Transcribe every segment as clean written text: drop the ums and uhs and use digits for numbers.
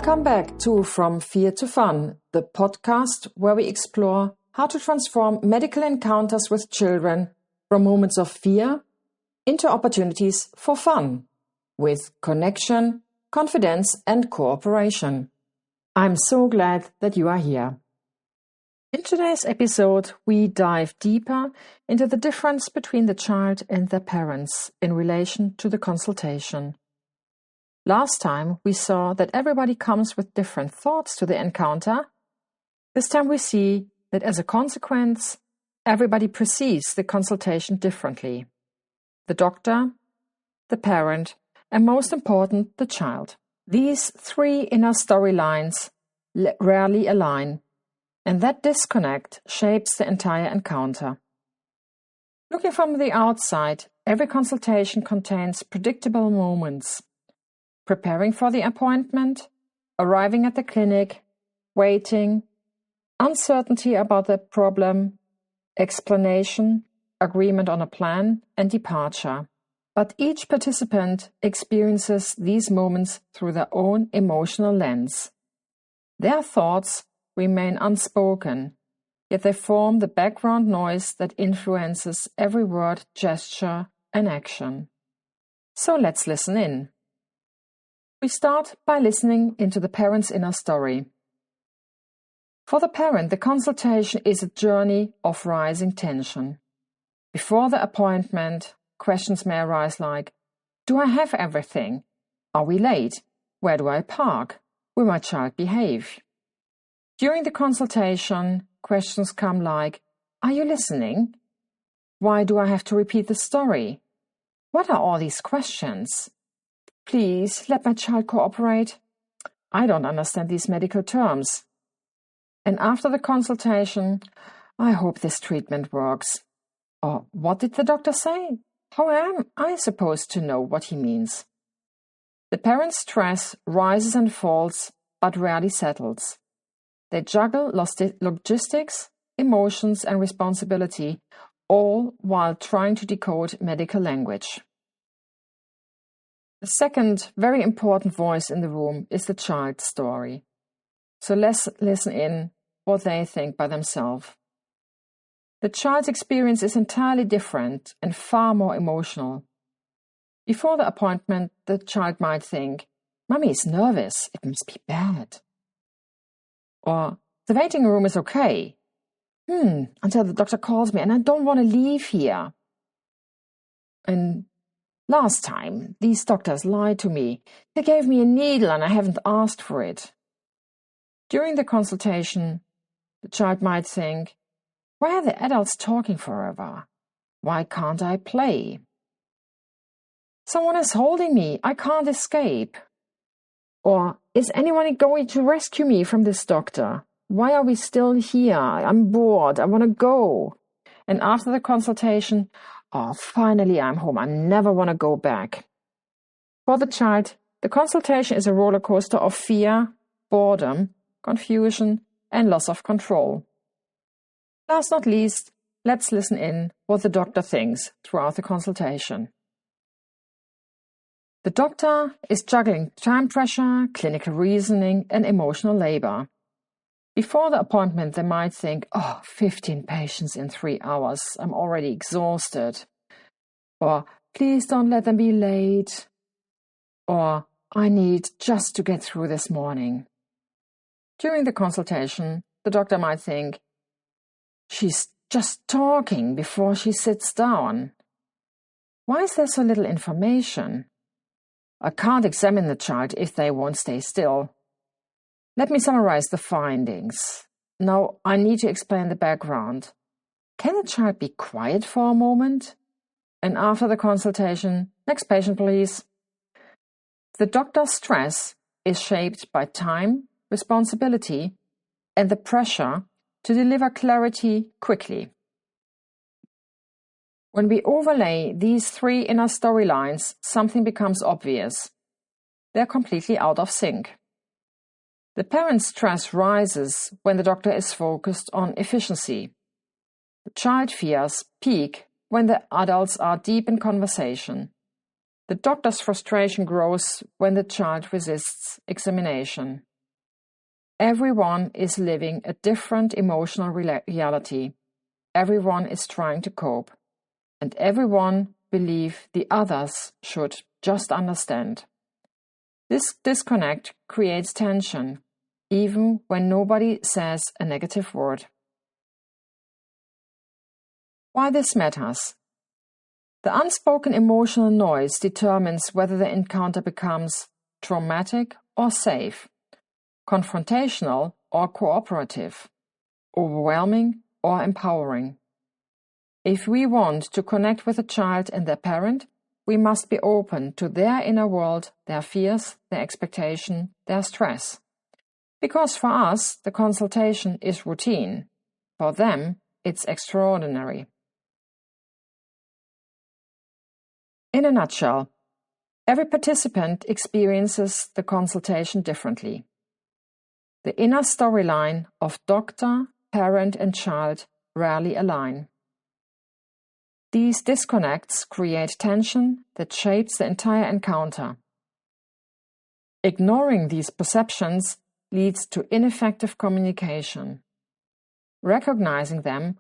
Welcome back to From Fear to Fun, the podcast where we explore how to transform medical encounters with children from moments of fear into opportunities for fun, with connection, confidence, and cooperation. I'm so glad that you are here. In today's episode, we dive deeper into the difference between the child and their parents in relation to the consultation. Last time, we saw that everybody comes with different thoughts to the encounter. This time we see that as a consequence, everybody perceives the consultation differently. The doctor, the parent, and most important, the child. These three inner storylines rarely align, and that disconnect shapes the entire encounter. Looking from the outside, every consultation contains predictable moments. Preparing for the appointment, arriving at the clinic, waiting, uncertainty about the problem, explanation, agreement on a plan, and departure. But each participant experiences these moments through their own emotional lens. Their thoughts remain unspoken, yet they form the background noise that influences every word, gesture, and action. So let's listen in. We start by listening into the parent's inner story. For the parent, the consultation is a journey of rising tension. Before the appointment, questions may arise like, do I have everything? Are we late? Where do I park? Will my child behave? During the consultation, questions come like, are you listening? Why do I have to repeat the story? What are all these questions? Please, let my child cooperate. I don't understand these medical terms. And after the consultation, I hope this treatment works. Or what did the doctor say? How am I supposed to know what he means? The parent's stress rises and falls, but rarely settles. They juggle logistics, emotions, and responsibility, all while trying to decode medical language. The second very important voice in the room is the child's story. So let's listen in what they think by themselves. The child's experience is entirely different and far more emotional. Before the appointment, the child might think, Mummy is nervous, it must be bad. Or, the waiting room is okay. Until the doctor calls me and I don't want to leave here. And last time, these doctors lied to me. They gave me a needle and I haven't asked for it. During the consultation, the child might think, why are the adults talking forever? Why can't I play? Someone is holding me. I can't escape. Or, is anyone going to rescue me from this doctor? Why are we still here? I'm bored. I want to go. And after the consultation, oh, finally I'm home. I never want to go back. For the child, the consultation is a roller coaster of fear, boredom, confusion, and loss of control. Last not least, let's listen in what the doctor thinks throughout the consultation. The doctor is juggling time pressure, clinical reasoning, and emotional labor. Before the appointment, they might think, 15 patients in 3 hours. I'm already exhausted. Or, please don't let them be late. Or, I need just to get through this morning. During the consultation, the doctor might think, she's just talking before she sits down. Why is there so little information? I can't examine the child if they won't stay still. Let me summarize the findings. Now I need to explain the background. Can the child be quiet for a moment? And after the consultation, next patient please. The doctor's stress is shaped by time, responsibility, and the pressure to deliver clarity quickly. When we overlay these three inner storylines, something becomes obvious. They're completely out of sync. The parent's stress rises when the doctor is focused on efficiency. The child fears peak when the adults are deep in conversation. The doctor's frustration grows when the child resists examination. Everyone is living a different emotional reality. Everyone is trying to cope. And everyone believes the others should just understand. This disconnect creates tension, even when nobody says a negative word. Why this matters? The unspoken emotional noise determines whether the encounter becomes traumatic or safe, confrontational or cooperative, overwhelming or empowering. If we want to connect with a child and their parent, we must be open to their inner world, their fears, their expectation, their stress. Because for us, the consultation is routine. For them, it's extraordinary. In a nutshell, every participant experiences the consultation differently. The inner storyline of doctor, parent, and child rarely align. These disconnects create tension that shapes the entire encounter. Ignoring these perceptions leads to ineffective communication. Recognizing them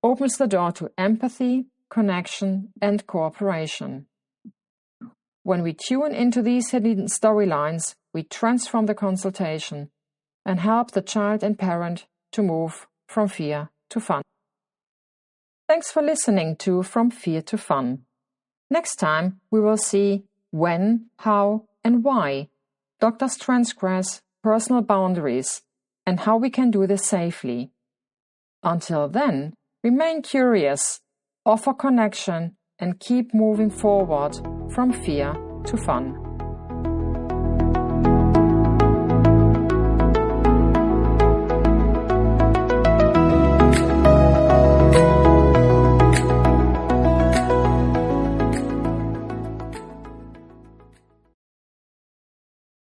opens the door to empathy, connection, and cooperation. When we tune into these hidden storylines, we transform the consultation and help the child and parent to move from fear to fun. Thanks for listening to From Fear to Fun. Next time, we will see when, how, and why doctors transgress personal boundaries and how we can do this safely. Until then, remain curious, offer connection, and keep moving forward from fear to fun.